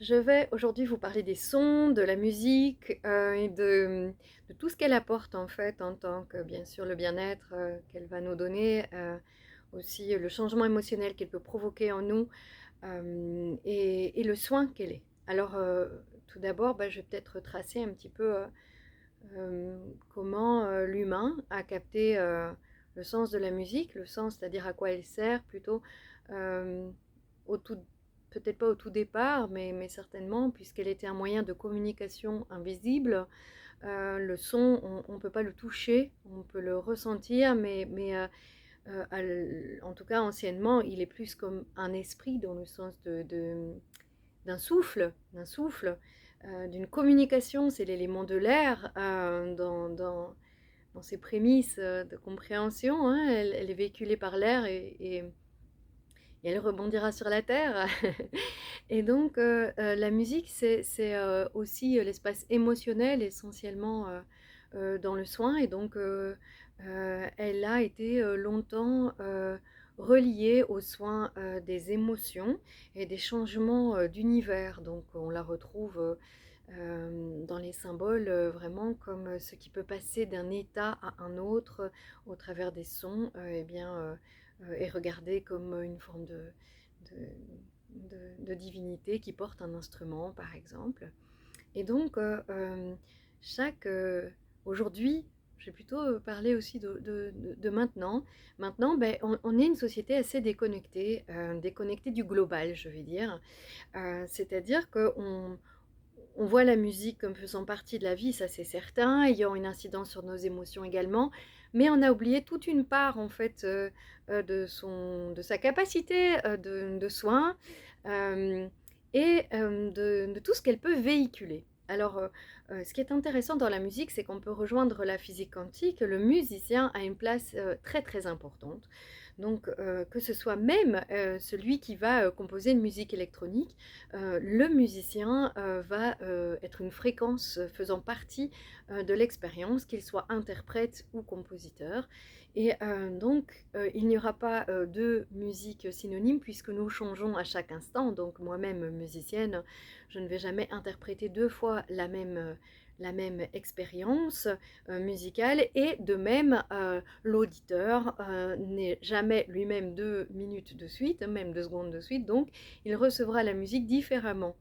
Je vais aujourd'hui vous parler des sons, de la musique et de tout ce qu'elle apporte en fait en tant que bien sûr le bien-être qu'elle va nous donner, aussi le changement émotionnel qu'elle peut provoquer en nous et le soin qu'elle est. Alors tout d'abord, je vais peut-être tracer un petit peu comment l'humain a capté le sens de la musique, le sens, c'est-à-dire à quoi elle sert plutôt euh, au tout, peut-être pas au tout départ, mais certainement, puisqu'elle était un moyen de communication invisible. Le son, on ne peut pas le toucher, on peut le ressentir, en tout cas anciennement, il est plus comme un esprit dans le sens d'un souffle, d'une communication, c'est l'élément de l'air dans ses prémices de compréhension, hein, elle est véhiculée par l'air et elle rebondira sur la terre. Et donc la musique, c'est aussi l'espace émotionnel essentiellement dans le soin. Et donc elle a été longtemps reliée aux soins des émotions et des changements d'univers. Donc on la retrouve dans les symboles vraiment comme ce qui peut passer d'un état à un autre au travers des sons, est regardé comme une forme de divinité qui porte un instrument, par exemple. Et donc, chaque. Aujourd'hui, je vais plutôt parler aussi de maintenant. Maintenant, on est une société assez déconnectée, déconnectée du global, je vais dire. C'est-à-dire qu'on on voit la musique comme faisant partie de la vie, ça c'est certain, ayant une incidence sur nos émotions également, mais on a oublié toute une part en fait de sa capacité de soin euh, et de tout ce qu'elle peut véhiculer. Alors, ce qui est intéressant dans la musique, c'est qu'on peut rejoindre la physique quantique. Le musicien a une place très très importante. Donc, que ce soit même celui qui va composer une musique électronique, le musicien va être une fréquence faisant partie de l'expérience, qu'il soit interprète ou compositeur. Et donc, il n'y aura pas de musique synonyme puisque nous changeons à chaque instant. Donc, moi-même, musicienne, je ne vais jamais interpréter deux fois la même expérience musicale et de même l'auditeur n'est jamais lui-même 2 minutes de suite, même 2 secondes de suite, donc il recevra la musique différemment.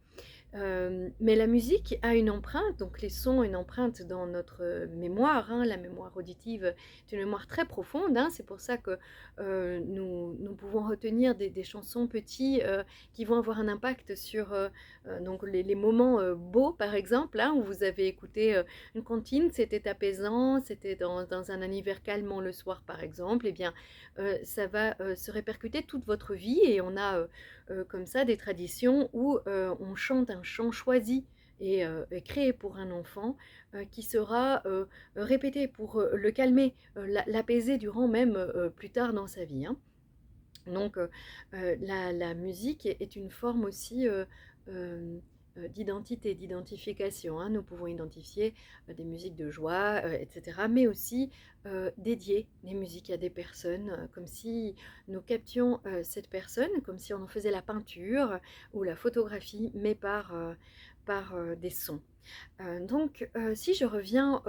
Mais la musique a une empreinte, donc les sons ont une empreinte dans notre mémoire, hein. La mémoire auditive est une mémoire très profonde, hein. C'est pour ça que nous pouvons retenir des chansons petits qui vont avoir un impact sur donc les moments beaux, par exemple, hein, où vous avez écouté une comptine, c'était apaisant, c'était dans un univers calmant le soir, par exemple. Eh bien, ça va se répercuter toute votre vie et on a comme ça des traditions où on chante un chant choisi et créé pour un enfant qui sera répété pour le calmer, l'apaiser durant même plus tard dans sa vie, hein. Donc la musique est une forme aussi euh, d'identité, d'identification, hein. Nous pouvons identifier des musiques de joie, etc., mais aussi dédier les musiques à des personnes, comme si nous captions cette personne, comme si on en faisait la peinture ou la photographie, mais par des sons. Donc, si je reviens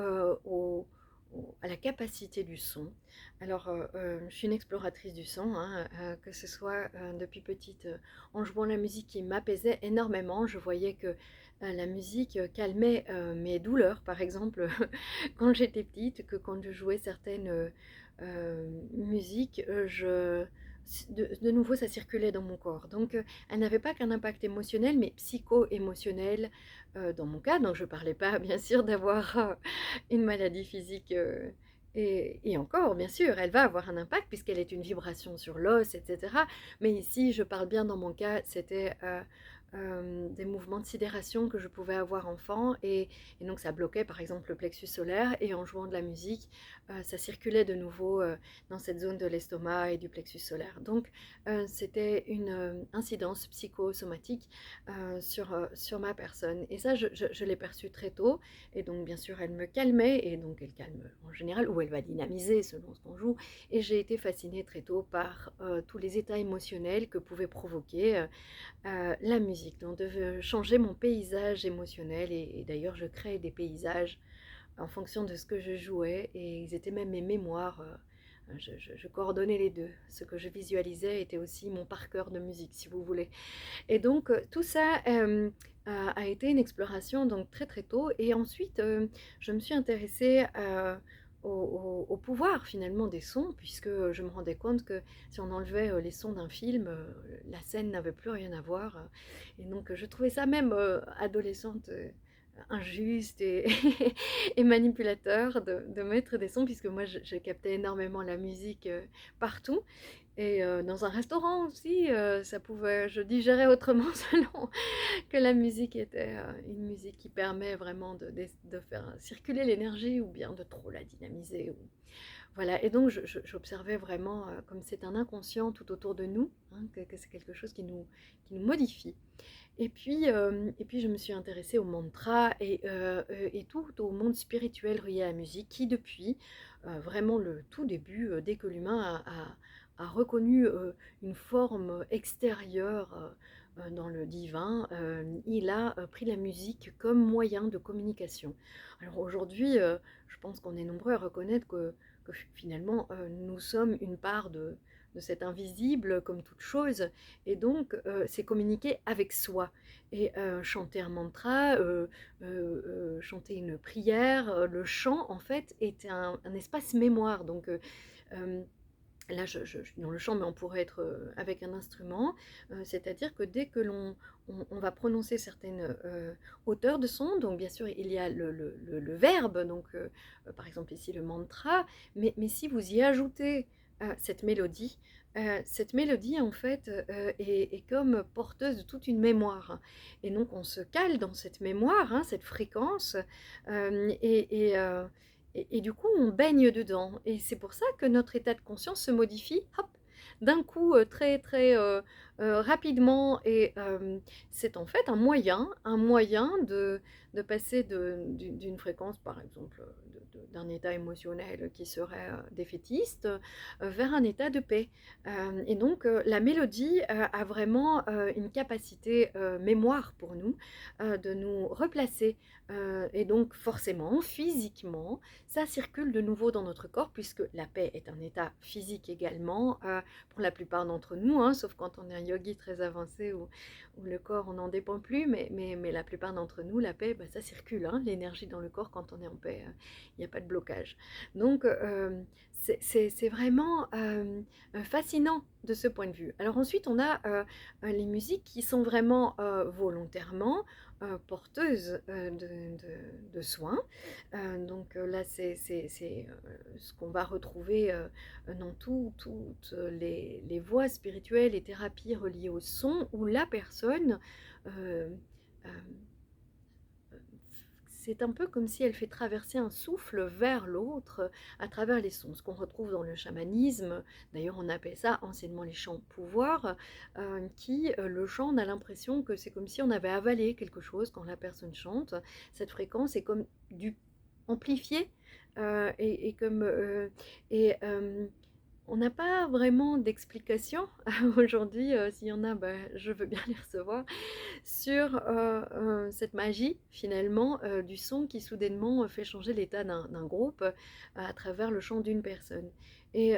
à la capacité du son, alors je suis une exploratrice du son, hein, que ce soit depuis petite en jouant la musique qui m'apaisait énormément. Je voyais que la musique calmait mes douleurs, par exemple, quand j'étais petite, que quand je jouais certaines musiques, de nouveau, ça circulait dans mon corps. Donc, elle n'avait pas qu'un impact émotionnel, mais psycho-émotionnel dans mon cas. Donc, je ne parlais pas, bien sûr, d'avoir une maladie physique. Et encore, bien sûr, elle va avoir un impact puisqu'elle est une vibration sur l'os, etc. Mais ici, je parle bien dans mon cas, c'était des mouvements de sidération que je pouvais avoir enfant et donc ça bloquait par exemple le plexus solaire et en jouant de la musique, ça circulait de nouveau dans cette zone de l'estomac et du plexus solaire. Donc c'était une incidence psychosomatique sur ma personne. Et ça, je l'ai perçu très tôt. Et donc, bien sûr, elle me calmait. Et donc, elle calme en général, ou elle va dynamiser selon ce qu'on joue. Et j'ai été fascinée très tôt par tous les états émotionnels que pouvait provoquer la musique musique, donc de changer mon paysage émotionnel. Et d'ailleurs, je crée des paysages en fonction de ce que je jouais, et ils étaient même mes mémoires. Je coordonnais les deux. Ce que je visualisais était aussi mon par cœur de musique, si vous voulez. Et donc, tout ça a été une exploration donc très très tôt. Et ensuite, je me suis intéressée au pouvoir finalement des sons, puisque je me rendais compte que si on enlevait les sons d'un film, la scène n'avait plus rien à voir. Et donc, je trouvais ça même adolescente. Injuste et, et manipulateur de mettre des sons, puisque moi je captais énormément la musique partout. Et dans un restaurant aussi, ça pouvait, je digérais autrement selon que la musique était une musique qui permet vraiment de faire circuler l'énergie, ou bien de trop la dynamiser. Voilà, et donc j'observais vraiment comme c'est un inconscient tout autour de nous, hein, que c'est quelque chose qui nous modifie. Et puis je me suis intéressée au mantra et tout au monde spirituel relié à la musique, qui depuis vraiment le tout début, dès que l'humain a reconnu une forme extérieure dans le divin, il a pris la musique comme moyen de communication. Alors aujourd'hui, je pense qu'on est nombreux à reconnaître que finalement nous sommes une part de cet invisible comme toute chose, et donc c'est communiquer avec soi. Et chanter un mantra, chanter une prière, le chant en fait est un espace mémoire. Donc euh, là, dans le chant, mais on pourrait être avec un instrument, c'est-à-dire que dès que on va prononcer certaines hauteurs de son, donc bien sûr il y a le verbe, donc par exemple ici le mantra, mais si vous y ajoutez cette mélodie en fait est comme porteuse de toute une mémoire. Et donc on se cale dans cette mémoire, hein, cette fréquence, euh, et, et, euh, et du coup, on baigne dedans. Et c'est pour ça que notre état de conscience se modifie, hop, d'un coup, très très rapidement. Et c'est en fait un moyen de passer d'une fréquence, par exemple, d'un état émotionnel qui serait défaitiste, vers un état de paix. Et donc, la mélodie a vraiment une capacité mémoire pour nous, de nous replacer. Et donc, forcément, physiquement, ça circule de nouveau dans notre corps, puisque la paix est un état physique également, pour la plupart d'entre nous, hein, sauf quand on est un yogi très avancé où le corps, on n'en dépend plus, mais la plupart d'entre nous, la paix, bah, ça circule, hein, l'énergie dans le corps quand on est en paix, il n'y a pas de blocage. Donc, c'est vraiment fascinant de ce point de vue. Alors ensuite, on a les musiques qui sont vraiment volontairement porteuses de soins. Donc là, c'est ce qu'on va retrouver dans toutes les voies spirituelles et thérapies reliées au son, où la personne, euh, euh, c'est un peu comme si elle fait traverser un souffle vers l'autre à travers les sons. Ce qu'on retrouve dans le chamanisme, d'ailleurs on appelle ça anciennement les chants pouvoir, le chant, on a l'impression que c'est comme si on avait avalé quelque chose quand la personne chante. Cette fréquence est comme du amplifiée, et comme et on n'a pas vraiment d'explication aujourd'hui. S'il y en a, bah, je veux bien les recevoir sur cette magie finalement du son qui soudainement fait changer l'état d'un groupe à travers le chant d'une personne. Et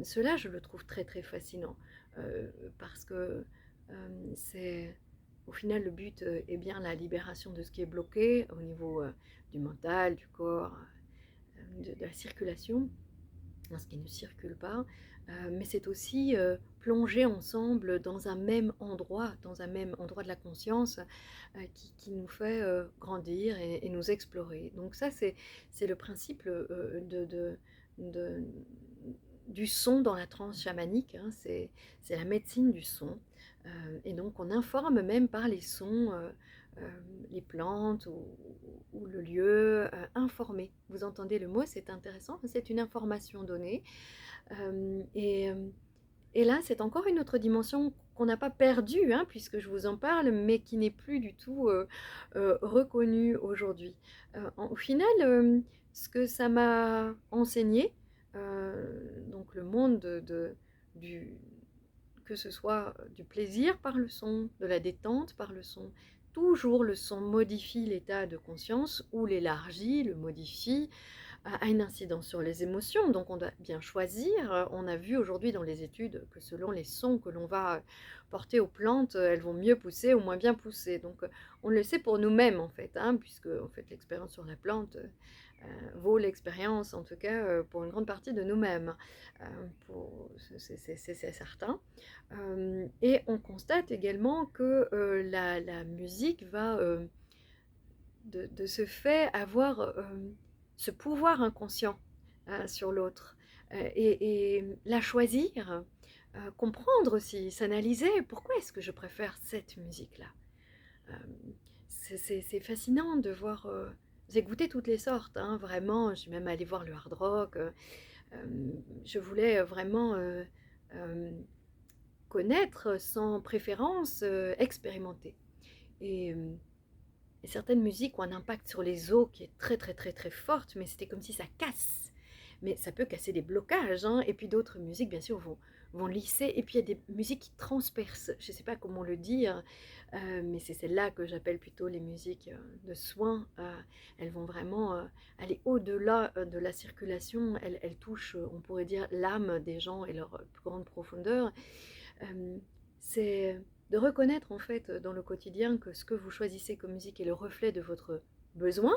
cela, je le trouve très très fascinant, parce que c'est au final le but est bien la libération de ce qui est bloqué au niveau du mental, du corps, de la circulation, hein, ce qui ne circule pas, mais c'est aussi plonger ensemble dans un même endroit de la conscience qui nous fait grandir et nous explorer. Donc ça, c'est le principe de- du son dans la transe chamanique, hein, c'est la médecine du son. Et donc on informe même par les sons euh, les plantes ou le lieu informé. Vous entendez le mot, c'est intéressant, c'est une information donnée. Euh, et, euh, et là, c'est encore une autre dimension qu'on n'a pas perdue, hein, puisque je vous en parle, mais qui n'est plus du tout reconnue aujourd'hui. Au final, ce que ça m'a enseigné, donc le monde du, que ce soit du plaisir par le son, de la détente par le son. Toujours le son modifie l'état de conscience ou l'élargit, le modifie, a une incidence sur les émotions, donc on doit bien choisir. On a vu aujourd'hui dans les études que selon les sons que l'on va porter aux plantes, elles vont mieux pousser ou moins bien pousser. Donc on le sait pour nous-mêmes en fait, hein, puisque en fait, l'expérience sur la plante vaut l'expérience, en tout cas pour une grande partie de nous-mêmes. C'est certain. Et on constate également que la musique va de ce fait avoir ce pouvoir inconscient sur l'autre et la choisir, comprendre aussi, s'analyser. Pourquoi est-ce que je préfère cette musique-là? Euh, c'est fascinant de voir. J'ai goûté toutes les sortes, hein, vraiment. Je suis même allée voir le hard rock. Je voulais vraiment euh, connaître sans préférence, expérimenter. Et, euh, et certaines musiques ont un impact sur les os qui est très très très très forte, mais c'était comme si ça casse. Mais ça peut casser des blocages, hein. Et puis d'autres musiques, bien sûr, vont lisser. Et puis il y a des musiques qui transpercent. Je ne sais pas comment le dire, mais c'est celles-là que j'appelle plutôt les musiques de soins. Elles vont vraiment aller au-delà de la circulation. Elles touchent, on pourrait dire, l'âme des gens et leur plus grande profondeur. C'est de reconnaître en fait dans le quotidien que ce que vous choisissez comme musique est le reflet de votre besoin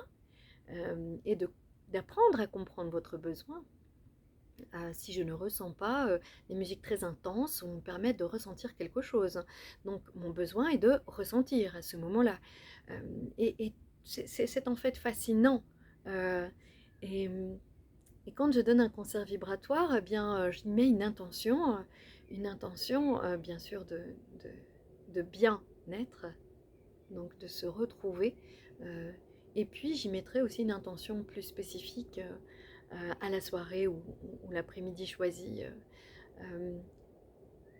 et d'apprendre à comprendre votre besoin. Si je ne ressens pas, des musiques très intenses vont me permettre de ressentir quelque chose. Donc mon besoin est de ressentir à ce moment-là. Et c'est en fait fascinant. Euh, et, et quand je donne un concert vibratoire, eh bien, je mets une intention bien sûr de bien-être, donc de se retrouver. euh, et puis j'y mettrai aussi une intention plus spécifique à la soirée ou l'après-midi choisi, euh,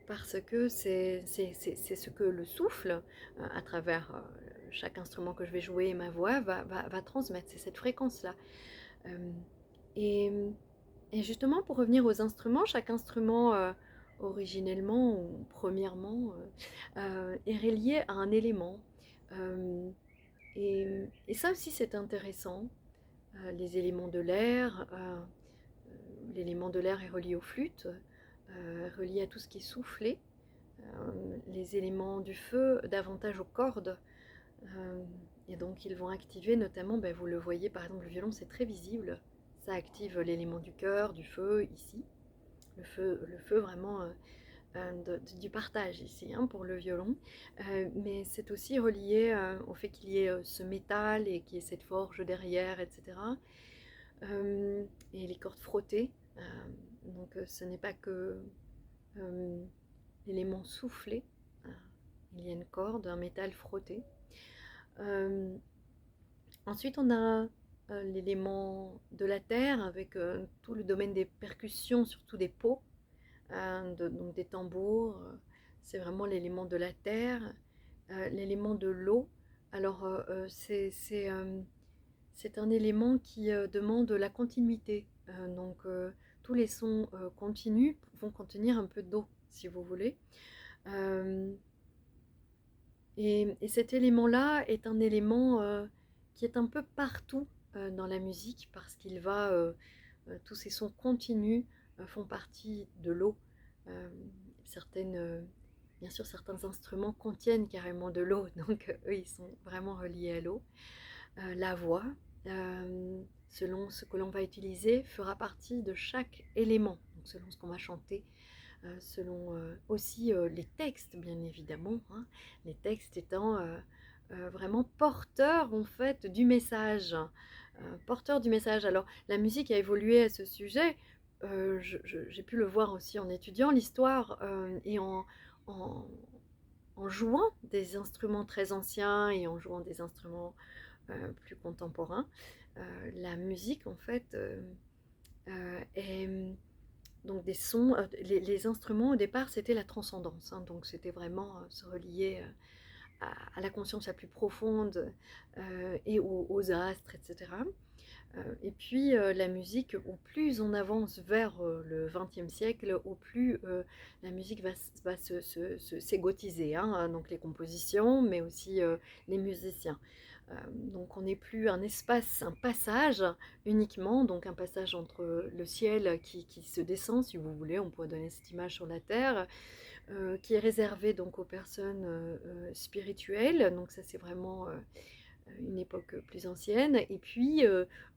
parce que c'est ce que le souffle, à travers chaque instrument que je vais jouer, ma voix va transmettre, c'est cette fréquence-là. Euh, et, et justement, pour revenir aux instruments, chaque instrument originellement ou premièrement est relié à un élément. Euh, et ça aussi, c'est intéressant. Les éléments de l'air, l'élément de l'air est relié aux flûtes, relié à tout ce qui est soufflé. Les éléments du feu, davantage aux cordes. Euh, et donc, ils vont activer notamment, ben, vous le voyez par exemple, le violon, c'est très visible. Ça active l'élément du cœur, du feu ici. Le feu vraiment du partage ici, hein, pour le violon. Mais c'est aussi relié au fait qu'il y ait ce métal et qu'il y ait cette forge derrière, etc. Et les cordes frottées. Donc ce n'est pas que euh, l'élément soufflé. Euh, il y a une corde, un métal frotté. Euh, Ensuite, on a l'élément de la terre avec tout le domaine des percussions, surtout des pots, donc des tambours. C'est vraiment l'élément de la terre. L'élément de l'eau. Alors, c'est un élément qui demande la continuité. Donc, tous les sons continus vont contenir un peu d'eau, si vous voulez. Euh, et cet élément-là est un élément qui est un peu partout dans la musique parce qu'il va, tous ces sons continus font partie de l'eau. Euh, certaines, bien sûr, certains instruments contiennent carrément de l'eau, donc eux, ils sont vraiment reliés à l'eau. La voix, selon ce que l'on va utiliser, fera partie de chaque élément, donc selon ce qu'on va chanter, selon aussi les textes, bien évidemment, hein, les textes étant vraiment porteurs en fait du message, porteurs du message. Alors la musique a évolué à ce sujet. J'ai pu le voir aussi en étudiant l'histoire et en, en jouant des instruments très anciens et en jouant des instruments plus contemporains. La musique en fait est donc des sons, les instruments au départ c'était la transcendance, hein, donc c'était vraiment se relier à la conscience la plus profonde et aux astres, etc. Et puis la musique, au plus on avance vers le XXe siècle, au plus la musique va s'égotiser, hein, donc les compositions, mais aussi les musiciens. Donc on n'est plus un espace, un passage uniquement, donc un passage entre le ciel qui se descend, si vous voulez, on pourrait donner cette image sur la terre, qui est réservé donc aux personnes spirituelles, donc ça c'est vraiment une époque plus ancienne, et puis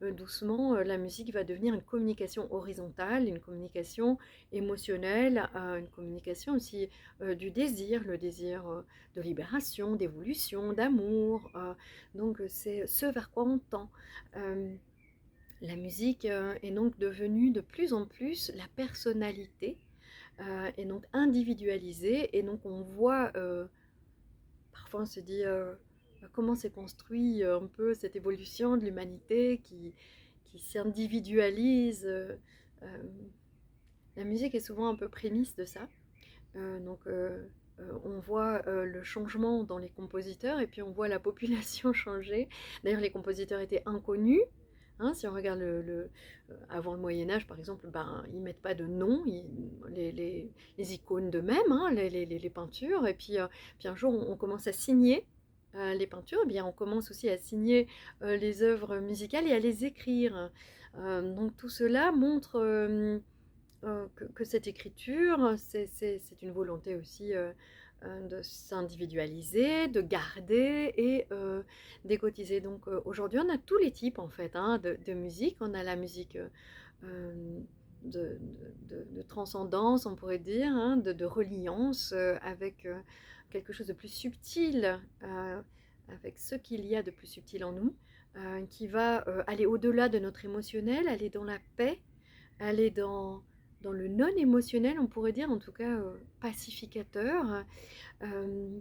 doucement la musique va devenir une communication horizontale, une communication émotionnelle, une communication aussi du désir, le désir de libération, d'évolution, d'amour, donc c'est ce vers quoi on tend. Euh, la musique est donc devenue de plus en plus la personnalité, et donc individualisée, et donc on voit parfois on se dit comment s'est construit un peu cette évolution de l'humanité qui s'individualise. La musique est souvent un peu prémisse de ça. On voit le changement dans les compositeurs et puis on voit la population changer. D'ailleurs, les compositeurs étaient inconnus. Hein, si on regarde avant le Moyen-Âge, par exemple, ben, ils ne mettent pas de nom, les icônes d'eux-mêmes, hein, les peintures. Et puis un jour, on commence à signer les peintures. Eh bien, on commence aussi à signer les œuvres musicales et à les écrire. Donc tout cela montre que cette écriture, c'est une volonté aussi de s'individualiser, de garder et d'écotiser. Donc aujourd'hui, on a tous les types en fait hein, de musique. On a la musique euh, de transcendance, on pourrait dire, hein, de reliance avec quelque chose de plus subtil, avec ce qu'il y a de plus subtil en nous, qui va aller au-delà de notre émotionnel, aller dans la paix, aller dans le non émotionnel, on pourrait dire, en tout cas pacificateur, euh,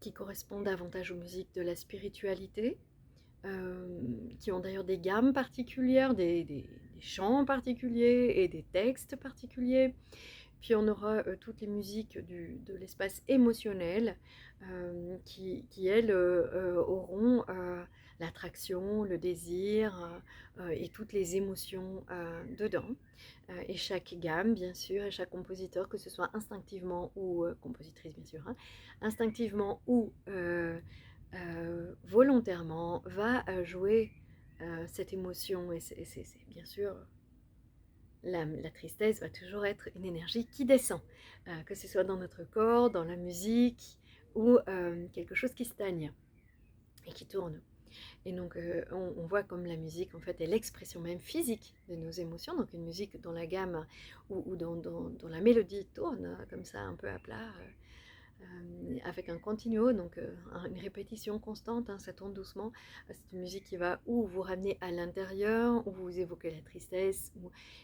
qui correspond davantage aux musiques de la spiritualité, qui ont d'ailleurs des gammes particulières, des chants particuliers et des textes particuliers. Puis on aura toutes les musiques de l'espace émotionnel qui elles, auront l'attraction, le désir et toutes les émotions dedans. Et chaque gamme, bien sûr, et chaque compositeur, que ce soit instinctivement ou compositrice, bien sûr, hein, instinctivement ou volontairement, va jouer cette émotion. Et c'est bien sûr la tristesse va toujours être une énergie qui descend, que ce soit dans notre corps, dans la musique ou quelque chose qui stagne et qui tourne. Et donc on voit comme la musique en fait est l'expression même physique de nos émotions, donc une musique dont la gamme ou dont la mélodie tourne comme ça un peu à plat, avec un continuo, donc une répétition constante, hein, ça tourne doucement. C'est une musique qui va ou vous ramener à l'intérieur, ou vous évoquer la tristesse.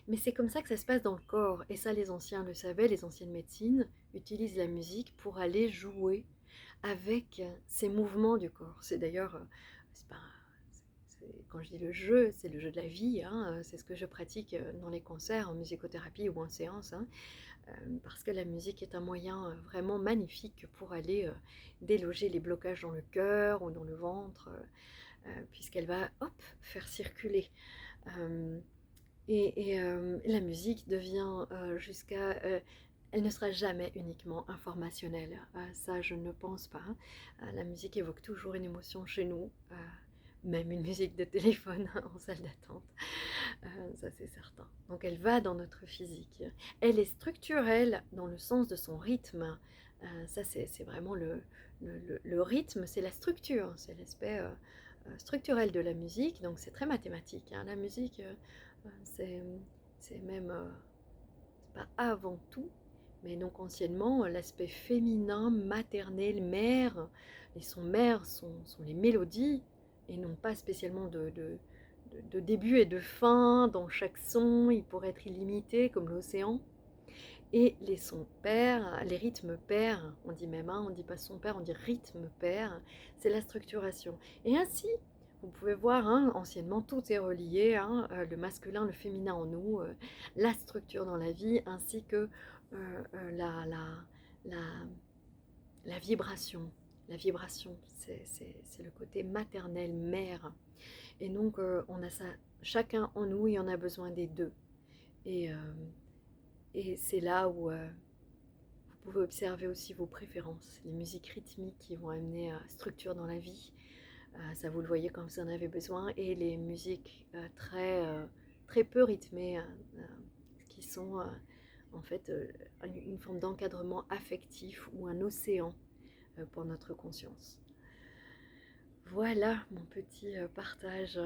Mais c'est comme ça que ça se passe dans le corps. Et ça, les anciens le savaient, les anciennes médecines utilisent la musique pour aller jouer avec ces mouvements du corps. C'est d'ailleurs, c'est pas, quand je dis le jeu, c'est le jeu de la vie. Hein, c'est ce que je pratique dans les concerts, en musicothérapie ou en séance. Hein, parce que la musique est un moyen vraiment magnifique pour aller déloger les blocages dans le cœur ou dans le ventre, puisqu'elle va hop, faire circuler. Euh, la musique devient jusqu'à... elle ne sera jamais uniquement informationnelle. Ça, je ne pense pas. La musique évoque toujours une émotion chez nous, même une musique de téléphone en salle d'attente. Ça, c'est certain. Donc, elle va dans notre physique. Elle est structurelle dans le sens de son rythme. Ça, c'est vraiment le rythme, c'est la structure, c'est l'aspect structurel de la musique. Donc, c'est très mathématique. Hein. La musique, c'est même, c'est pas avant tout, mais donc anciennement, l'aspect féminin, maternel, mère, les sons mères sont les mélodies et non pas spécialement de début et de fin. Dans chaque son, il pourrait être illimité comme l'océan. Et les sons pairs, les rythmes pairs, on dit même, hein, on dit pas son père, on dit rythme pair, c'est la structuration. Et ainsi, vous pouvez voir, hein, anciennement, tout est relié, hein, le masculin, le féminin en nous, la structure dans la vie, ainsi que la, la, la, la vibration. la vibration, c'est le côté maternel, mère. Et donc, on a ça, chacun en nous, il en a besoin des deux. Et, euh, et c'est là où vous pouvez observer aussi vos préférences, les musiques rythmiques qui vont amener structure dans la vie. Ça, vous le voyez quand vous en avez besoin. Et les musiques très peu rythmées, qui sont en fait une forme d'encadrement affectif ou un océan pour notre conscience. Voilà mon petit partage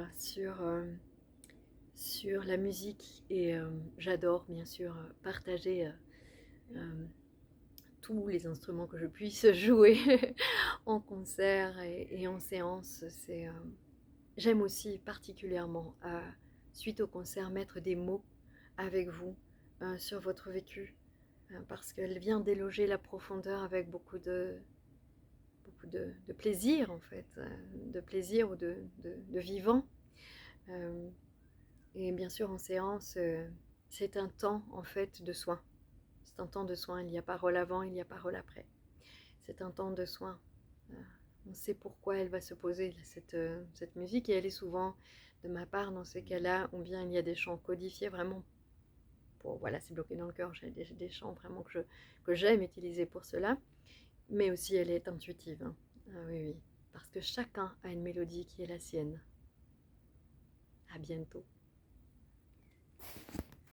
sur la musique et j'adore bien sûr partager euh, tous les instruments que je puisse jouer en concert et en séance. J'aime aussi particulièrement, suite au concert, mettre des mots avec vous sur votre vécu parce qu'elle vient déloger la profondeur avec beaucoup de plaisir en fait, de plaisir ou de vivant. Euh, et bien sûr en séance, c'est un temps en fait de soin. C'est un temps de soin, il y a parole avant, il y a parole après. C'est un temps de soin. Euh, on sait pourquoi elle va se poser, cette musique, et elle est souvent, de ma part, dans ces cas-là, ou bien il y a des chants codifiés vraiment voilà, c'est bloqué dans le cœur, j'ai des chants vraiment que j'aime utiliser pour cela, mais aussi elle est intuitive. Hein. Ah oui, oui, parce que chacun a une mélodie qui est la sienne. À bientôt.